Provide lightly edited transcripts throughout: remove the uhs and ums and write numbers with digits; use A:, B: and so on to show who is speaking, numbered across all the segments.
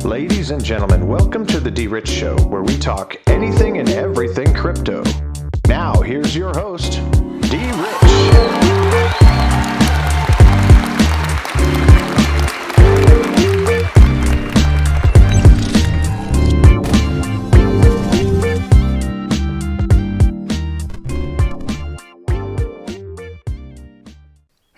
A: Ladies and gentlemen, welcome to the D-Rich Show, where we talk anything and everything crypto. Now, here's your host, D-Rich.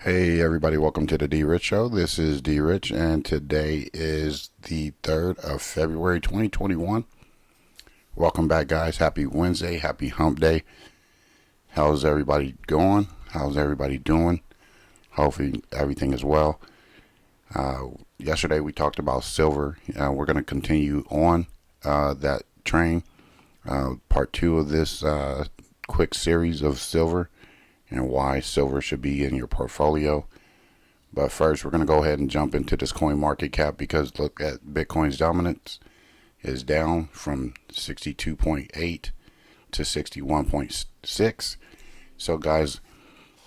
B: Hey everybody, welcome to the D-Rich Show. This is D-Rich, and today is the 3rd of February 2021. Welcome back, guys. Happy Wednesday, happy hump day. How's everybody going? How's everybody doing? Hopefully everything is well. Yesterday we talked about silver. We're going to continue on that train. Part 2 of this quick series of silver and why silver should be in your portfolio. But first, we're going to go ahead and jump into this coin market cap, because look at Bitcoin's dominance is down from 62.8 to 61.6. So guys,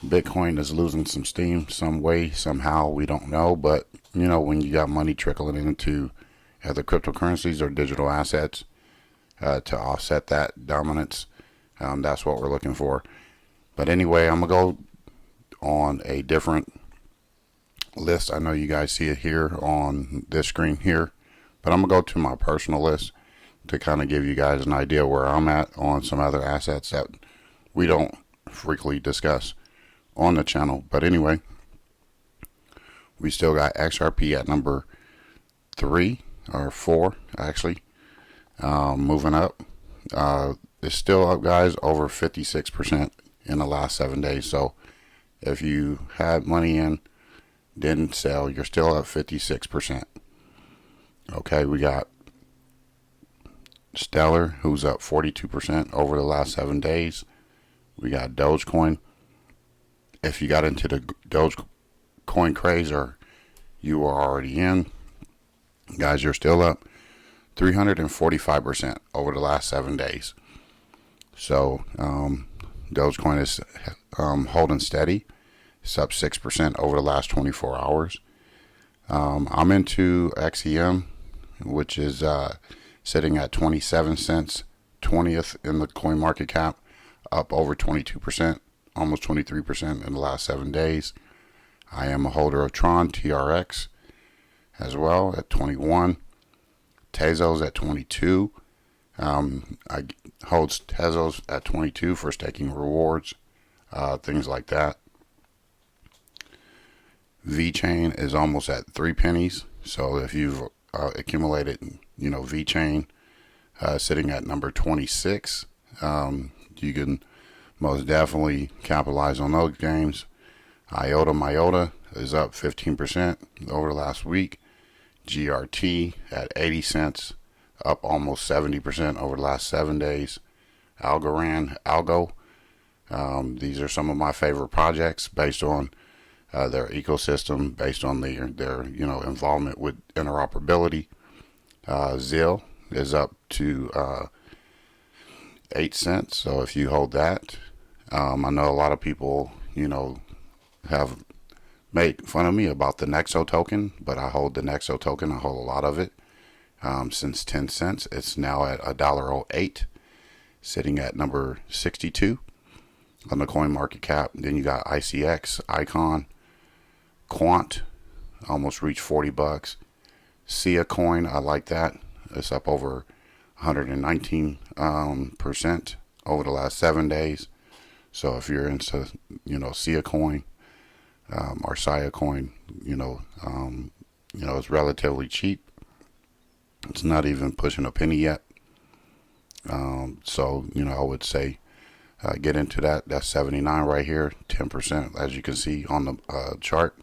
B: Bitcoin is losing some steam some way, somehow, we don't know. But you know, when you got money trickling into other cryptocurrencies or digital assets to offset that dominance, that's what we're looking for. But anyway, I'm going to go on a different list. I know you guys see it here on this screen here, but I'm going to go to my personal list to kind of give you guys an idea where I'm at on some other assets that we don't frequently discuss on the channel. But anyway, we still got XRP at number 3 or 4 actually, moving up. It's still up, guys, over 56% in the last 7 days. So if you had money in, didn't sell, you're still at 56%. Okay, we got Stellar, who's up 42% over the last 7 days. We got Dogecoin. If you got into the Dogecoin craze, or you are already in, guys, you're still up 345% over the last 7 days. So Dogecoin is holding steady. It's up 6% over the last 24 hours. I'm into XEM, which is sitting at 27 cents, 20th in the coin market cap, up over 22%, almost 23% in the last 7 days. I am a holder of Tron TRX as well at 21. Tezos at 22. I hold Tezos at 22 for staking rewards, things like that. VeChain is almost at 3 pennies. So if you've accumulated, VeChain sitting at number 26, you can most definitely capitalize on those gains. Myota is up 15% over the last week. GRT at 80 cents, up almost 70% over the last 7 days. Algo, these are some of my favorite projects based on their ecosystem, based on their involvement with interoperability. ZIL is up to 8 cents. So if you hold that, I know a lot of people, have made fun of me about the Nexo token, but I hold the Nexo token. I hold a lot of it. Since 10 cents, it's now at $1.08, sitting at number 62 on the coin market cap. Then you got ICX, Icon, Quant, almost reached $40. Sia coin, I like that. It's up over 119% over the last 7 days. So if you're into, Sia coin, or Sia coin, it's relatively cheap. It's not even pushing a penny yet. So, I would say get into that. That's 79 right here, 10%, as you can see on the chart.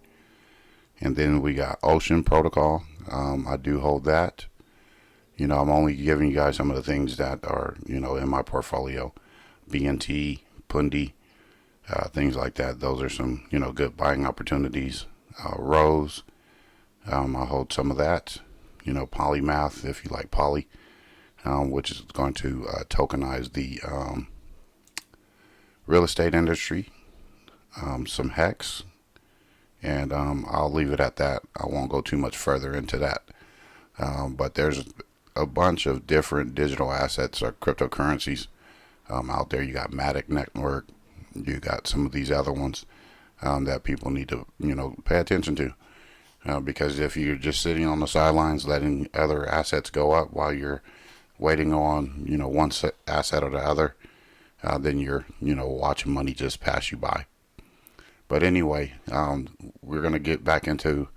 B: And then we got Ocean Protocol. I do hold that. I'm only giving you guys some of the things that are, in my portfolio. BNT, Pundi, things like that. Those are some, good buying opportunities. Rose, I hold some of that. Polymath, if you like Poly, which is going to tokenize the real estate industry. Some Hex, and I'll leave it at that. I won't go too much further into that. But there's a bunch of different digital assets or cryptocurrencies out there. You got Matic Network, you got some of these other ones that people need to, pay attention to. Because if you're just sitting on the sidelines letting other assets go up while you're waiting on, one asset or the other, then you're, watching money just pass you by. But anyway, we're going to get back into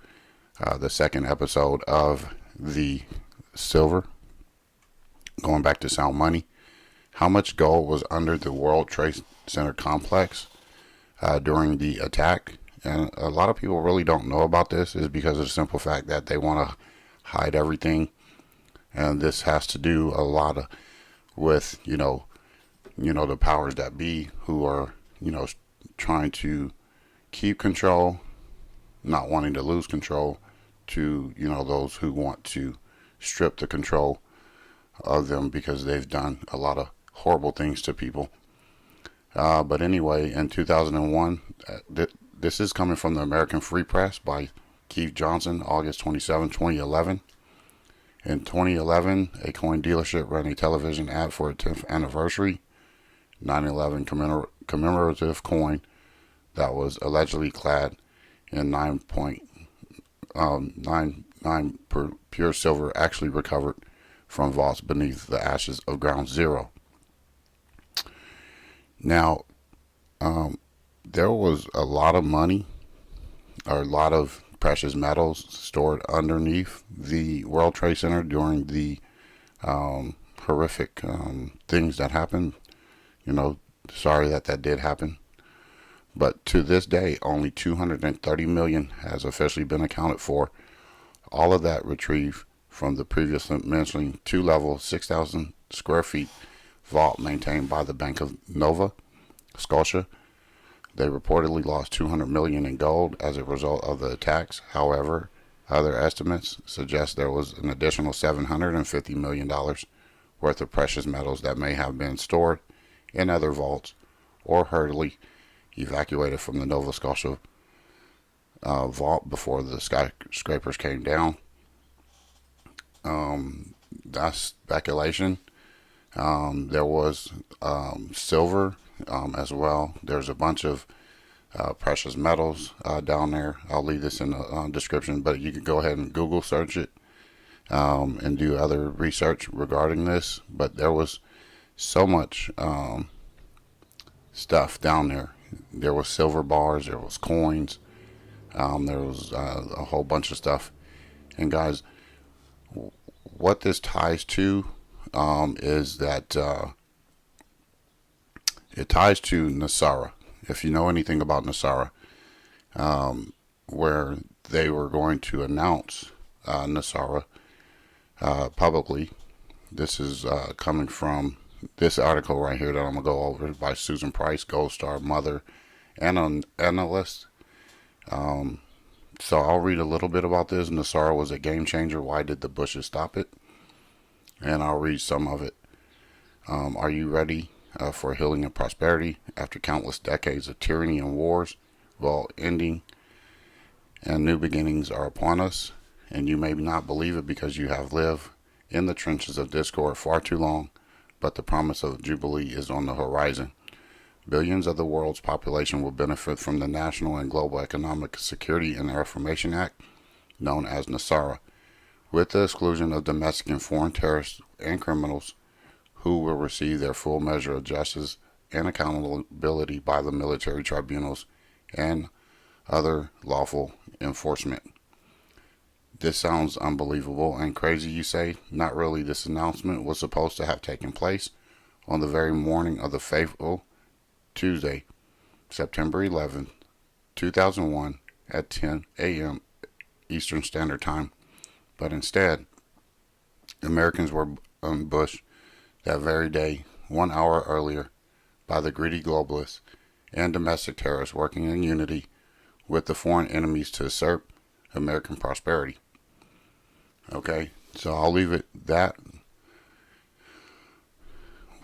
B: the second episode of the silver, going back to sound money. How much gold was under the World Trade Center complex during the attack? And a lot of people really don't know about this, is because of the simple fact that they want to hide everything. And this has to do a lot with, the powers that be, who are, trying to keep control, not wanting to lose control, to, those who want to strip the control of them because they've done a lot of horrible things to people. But anyway, in 2001, this is coming from the American Free Press by Keith Johnson, August 27, 2011. In 2011, a coin dealership ran a television ad for its 10th anniversary 9/11 commemorative coin that was allegedly clad in 9.99 pure silver, actually recovered from vaults beneath the ashes of Ground Zero. Now, there was a lot of money, or a lot of precious metals stored underneath the World Trade Center during the horrific things that happened. Sorry that did happen. But to this day, only 230 million has officially been accounted for. All of that retrieved from the previously mentioned two-level, 6,000 square feet vault maintained by the Bank of Nova Scotia. They reportedly lost 200 million in gold as a result of the attacks. However, other estimates suggest there was an additional $750 million worth of precious metals that may have been stored in other vaults or hurriedly evacuated from the Nova Scotia vault before the skyscrapers came down. That's speculation. There was silver as well. There's a bunch of precious metals down there. I'll leave this in the description, but you can go ahead and Google search it and do other research regarding this. But there was so much stuff down there. There was silver bars, there was coins, there was a whole bunch of stuff. And guys, what this ties to is that it ties to Nasara. If you know anything about Nasara, where they were going to announce Nasara publicly. This is coming from this article right here that I'm going to go over by Susan Price, Gold Star Mother and Analyst. So I'll read a little bit about this. Nasara was a game changer. Why did the Bushes stop it? And I'll read some of it. Are you ready for healing and prosperity after countless decades of tyranny and wars? Well, ending and new beginnings are upon us, and you may not believe it because you have lived in the trenches of discord far too long, but the promise of Jubilee is on the horizon. Billions of the world's population will benefit from the National and Global Economic Security and Reformation Act, known as NASARA, with the exclusion of domestic and foreign terrorists and criminals who will receive their full measure of justice and accountability by the military tribunals and other lawful enforcement. This sounds unbelievable and crazy, you say? Not really. This announcement was supposed to have taken place on the very morning of the fateful Tuesday, September 11th, 2001 at 10 a.m. Eastern Standard Time. But instead, Americans were ambushed that very day, 1 hour earlier, by the greedy globalists and domestic terrorists working in unity with the foreign enemies to usurp American prosperity. Okay, so I'll leave it that.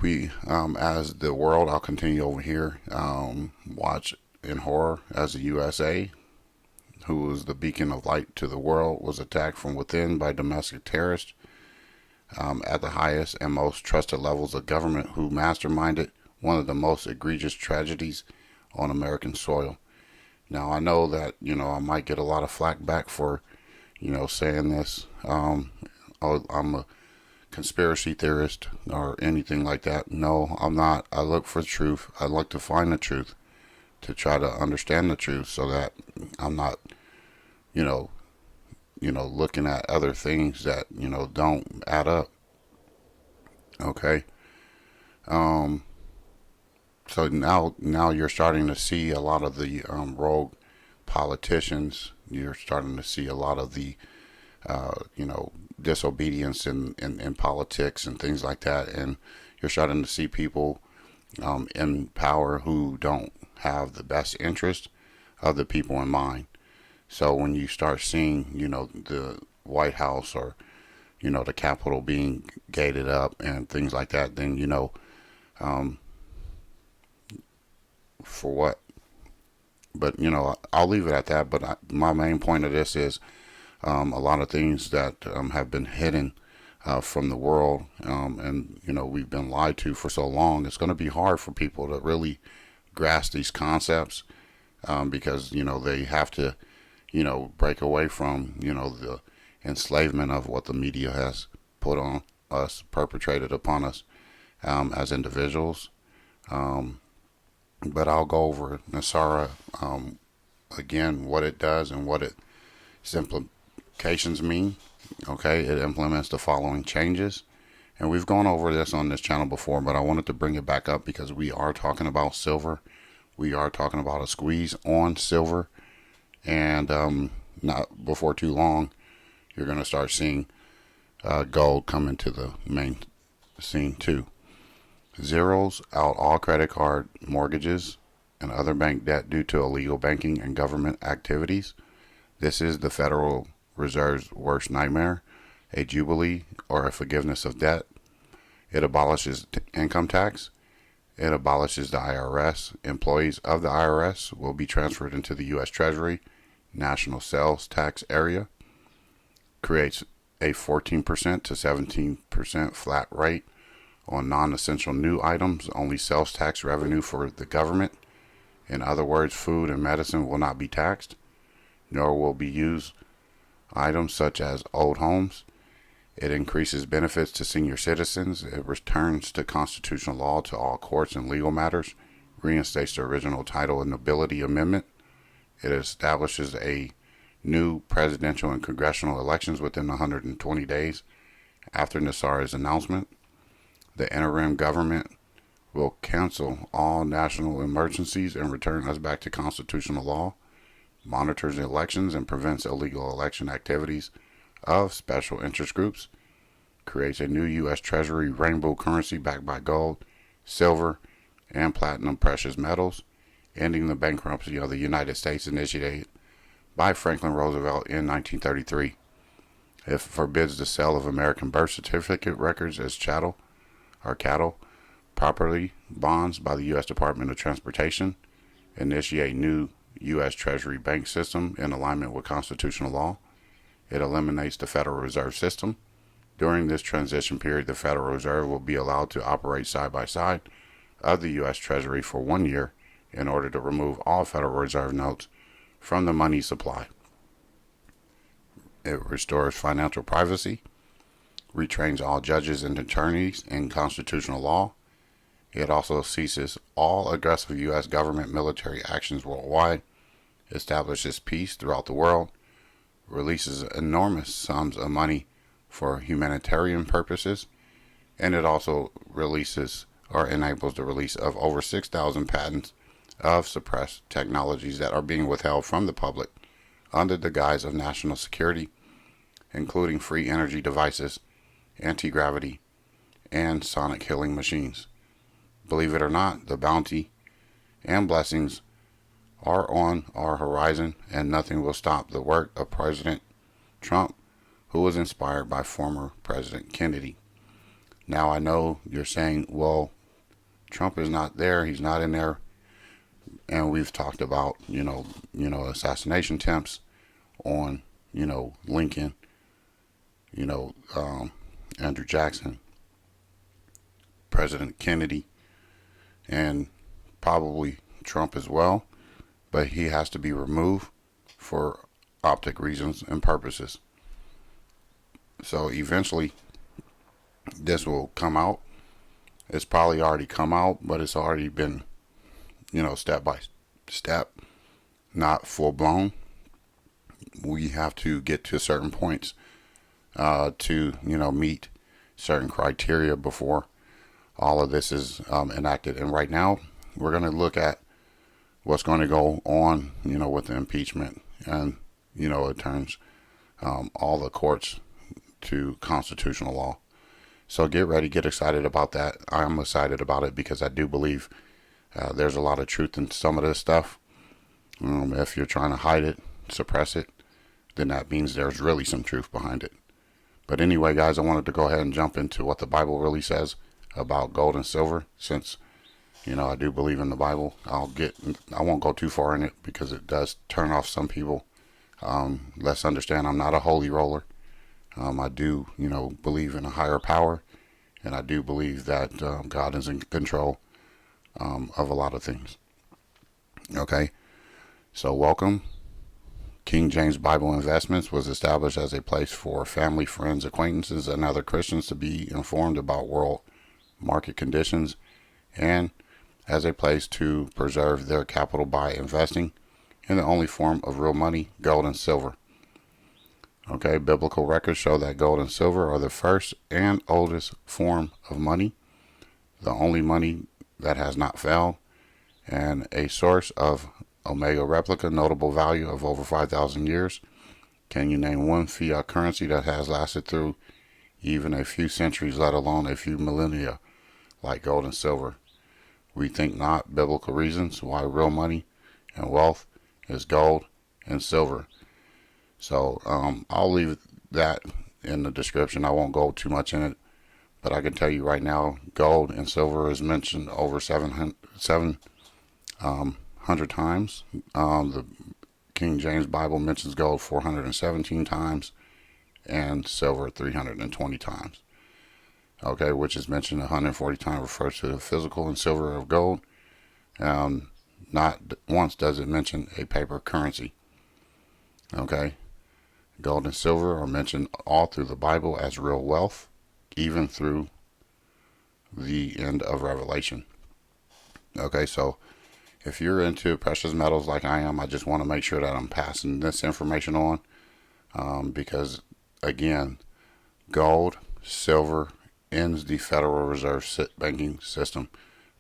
B: We, as the world, I'll continue over here, watch in horror as the USA, who was the beacon of light to the world, was attacked from within by domestic terrorists at the highest and most trusted levels of government, who masterminded one of the most egregious tragedies on American soil. Now, I know that, I might get a lot of flack back for, saying this. I'm a conspiracy theorist or anything like that. No, I'm not. I look for truth. I look to find the truth, to try to understand the truth, so that I'm not, looking at other things that, don't add up. Okay. So now you're starting to see a lot of the rogue politicians. You're starting to see a lot of the, disobedience in politics and things like that. And you're starting to see people in power who don't have the best interest of the people in mind. So when you start seeing, the White House or, the Capitol being gated up and things like that, then, for what? But, I'll leave it at that. But my main point of this is a lot of things that have been hidden from the world, and, we've been lied to for so long. It's going to be hard for people to really grasp these concepts because, they have to, break away from, the enslavement of what the media has put on us, perpetrated upon us as individuals. But I'll go over Nasara again, what it does and what its implications mean. Okay, it implements the following changes. And we've gone over this on this channel before, but I wanted to bring it back up because we are talking about silver. We are talking about a squeeze on silver. And not before too long, you're going to start seeing gold come into the main scene too. Zeros out all credit card mortgages and other bank debt due to illegal banking and government activities. This is the Federal Reserve's worst nightmare, a jubilee or a forgiveness of debt. It abolishes income tax. It abolishes the IRS. Employees of the IRS will be transferred into the U.S. Treasury National Sales Tax Area. Creates a 14% to 17% flat rate on non-essential new items, only sales tax revenue for the government. In other words, food and medicine will not be taxed, nor will be used items such as old homes. It increases benefits to senior citizens. It returns to constitutional law to all courts and legal matters, reinstates the original title and nobility amendment. It establishes a new presidential and congressional elections within 120 days after Nasara's announcement. The interim government will cancel all national emergencies and return us back to constitutional law, monitors elections and prevents illegal election activities of special interest groups, creates a new U.S. Treasury rainbow currency backed by gold, silver, and platinum precious metals, ending the bankruptcy of the United States initiated by Franklin Roosevelt in 1933. It forbids the sale of American birth certificate records as chattel, property bonds by the U.S. Department of Transportation, initiate new U.S. Treasury bank system in alignment with constitutional law. It eliminates the Federal Reserve System. During this transition period, the Federal Reserve will be allowed to operate side by side of the U.S. Treasury for 1 year in order to remove all Federal Reserve notes from the money supply. It restores financial privacy, retrains all judges and attorneys in constitutional law. It also ceases all aggressive U.S. government military actions worldwide, establishes peace throughout the world, releases enormous sums of money for humanitarian purposes, and it also releases or enables the release of over 6,000 patents of suppressed technologies that are being withheld from the public under the guise of national security, including free energy devices, anti-gravity, and sonic healing machines. Believe it or not, the bounty and blessings are on our horizon, and nothing will stop the work of President Trump, who was inspired by former President Kennedy. Now, I know you're saying, well, Trump is not there, he's not in there, and we've talked about, assassination attempts on, Lincoln, Andrew Jackson, President Kennedy, and probably Trump as well, but he has to be removed for optic reasons and purposes. So eventually this will come out. It's probably already come out, but it's already been, step by step, not full blown. We have to get to certain points to, meet certain criteria before all of this is enacted. And right now, we're going to look at what's going to go on, with the impeachment, and, it turns all the courts to constitutional law. So get ready, get excited about that. I'm excited about it because I do believe there's a lot of truth in some of this stuff. If you're trying to hide it, suppress it, then that means there's really some truth behind it. But anyway, guys, I wanted to go ahead and jump into what the Bible really says about gold and silver, since I do believe in the Bible. I won't go too far in it because it does turn off some people. Let's understand, I'm not a holy roller. I do, believe in a higher power, and I do believe that God is in control of a lot of things. Okay, so welcome. King James Bible Investments was established as a place for family, friends, acquaintances, and other Christians to be informed about world market conditions, and as a place to preserve their capital by investing in the only form of real money, gold and silver. Okay, biblical records show that gold and silver are the first and oldest form of money, the only money that has not failed, and a source of Omega replica notable value of over 5,000 years. Can you name one fiat currency that has lasted through even a few centuries, let alone a few millennia, like gold and silver? We think not. Biblical reasons why real money and wealth is gold and silver. So I'll leave that in the description. I won't go too much in it, but I can tell you right now, gold and silver is mentioned over 700 times. The King James Bible mentions gold 417 times and silver 320 times. Okay, which is mentioned 140 times refers to the physical and silver of gold. Not once does it mention a paper currency. Okay, gold and silver are mentioned all through the Bible as real wealth, even through the end of Revelation. Okay, so if you're into precious metals like I am, I just want to make sure that I'm passing this information on, because again, gold, silver ends the Federal Reserve banking system,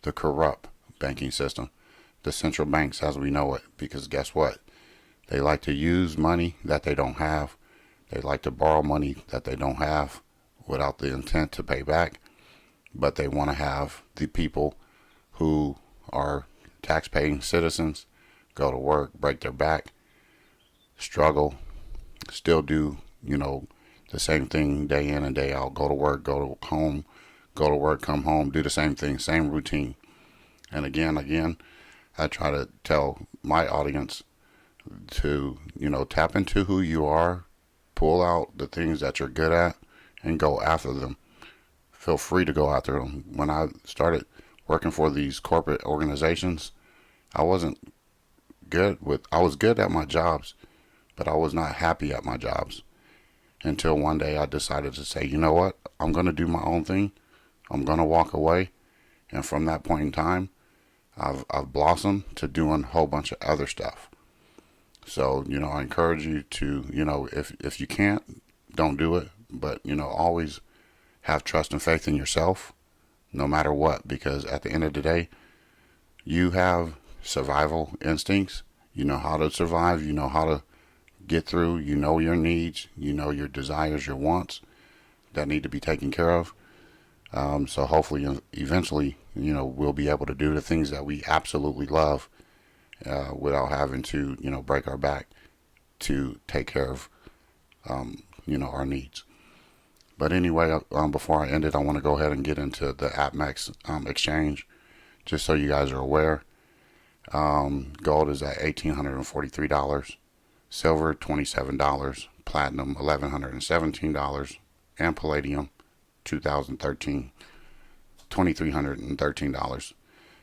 B: the corrupt banking system, the central banks as we know it, because guess what? They like to use money that they don't have. They like to borrow money that they don't have without the intent to pay back, but they want to have the people who are tax-paying citizens go to work, break their back, struggle, still do, the same thing day in and day out. Go to work, go to home, go to work, come home, do the same thing, same routine. And again, I try to tell my audience to, tap into who you are, pull out the things that you're good at, and go after them. Feel free to go after them. When I started working for these corporate organizations, I was good at my jobs, but I was not happy at my jobs. Until one day I decided to say, you know what, I'm going to do my own thing. I'm going to walk away. And from that point in time, I've blossomed to doing a whole bunch of other stuff. So, I encourage you to, if you can't, don't do it. But, always have trust and faith in yourself, no matter what. Because at the end of the day, you have survival instincts. You know how to survive. You know how to get through. You know your needs. You know your desires, your wants that need to be taken care of. So hopefully, eventually, we'll be able to do the things that we absolutely love without having to, break our back to take care of, our needs. But anyway, before I end it, I want to go ahead and get into the AppMax exchange, just so you guys are aware. Gold is at $1,843. silver $27, platinum $1,117, and palladium 2013 $2,313.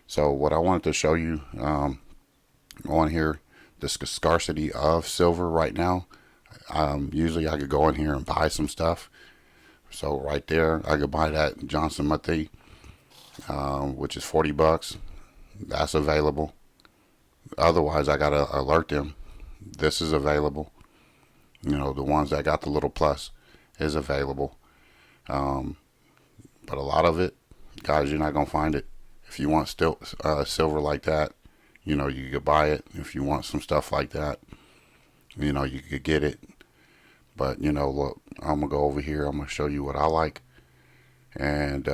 B: So what I wanted to show you on here, the scarcity of silver right now. Usually I could go in here and buy some stuff. So right there, I could buy that Johnson Matthey, which is $40. That's available. Otherwise, I gotta alert them. This is available. You know, the ones that got the little plus is available. But a lot of it, guys, you're not gonna find it. If you want still silver like that, you know, you could buy it. If you want some stuff like that, you know, you could get it. But, you know, look, I'm going to go over here. I'm going to show you what I like. And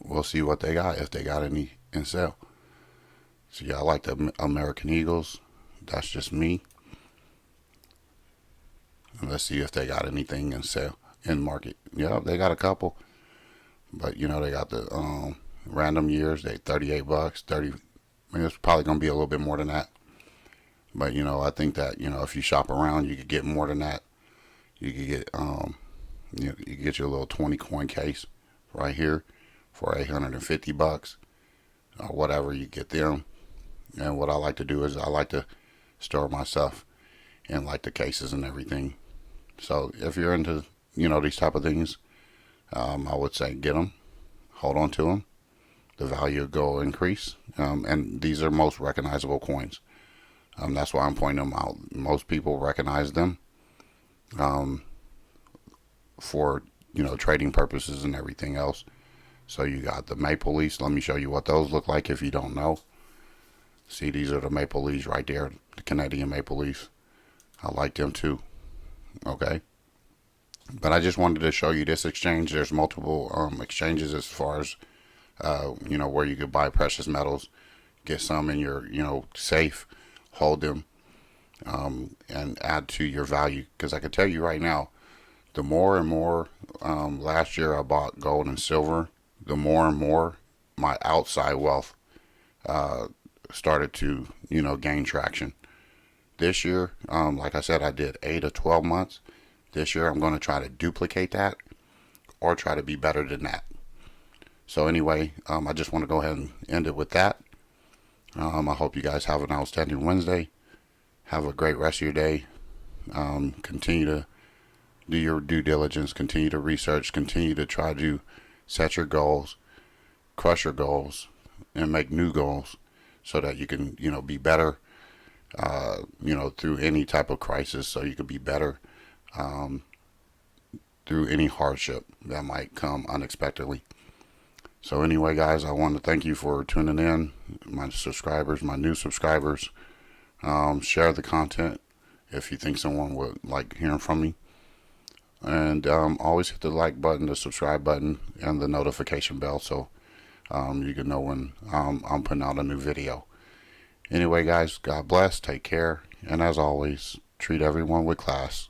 B: we'll see what they got, if they got any in sale. So, yeah, I like the American Eagles. That's just me. And let's see if they got anything in sale, in market. Yeah, they got a couple. But, you know, they got the random years. They $38. 30. I mean, it's probably going to be a little bit more than that. But, you know, I think that, you know, if you shop around, you could get more than that. You could get, you could get your little 20 coin case right here for $850 or whatever. You get them. And what I like to do is I like to store my stuff in like the cases and everything. So if you're into, you know, these type of things, I would say get them, hold on to them. The value will increase. And these are most recognizable coins. That's why I'm pointing them out. Most people recognize them for, you know, trading purposes and everything else. So you got the Maple Leafs. Let me show you what those look like if you don't know. See, these are the Maple Leafs right there, the Canadian Maple Leafs. I like them too. Okay. But I just wanted to show you this exchange. There's multiple exchanges as far as, you know, where you could buy precious metals, get some in your, you know, safe, hold them, and add to your value. Because I can tell you right now, the more and more, last year I bought gold and silver, the more and more my outside wealth started to, you know, gain traction. This year, like I said, I did 8 or 12 months. This year I'm going to try to duplicate that or try to be better than that. So anyway, I just want to go ahead and end it with that. I hope you guys have an outstanding Wednesday. Have a great rest of your day. Continue to do your due diligence. Continue to research. Continue to try to set your goals, crush your goals, and make new goals so that you can, you know, be better, you know, through any type of crisis. So you can be better through any hardship that might come unexpectedly. So anyway, guys, I want to thank you for tuning in, my subscribers, my new subscribers. Share the content if you think someone would like hearing from me. And always hit the like button, the subscribe button, and the notification bell so you can know when I'm putting out a new video. Anyway, guys, God bless, take care, and as always, treat everyone with class,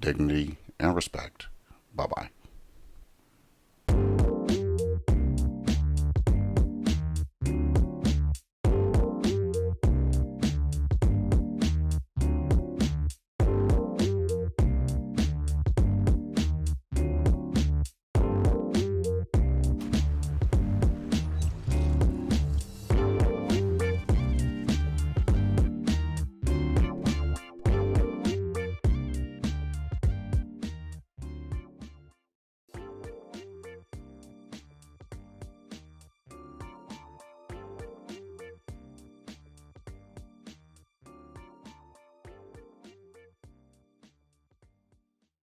B: dignity, and respect. Bye-bye.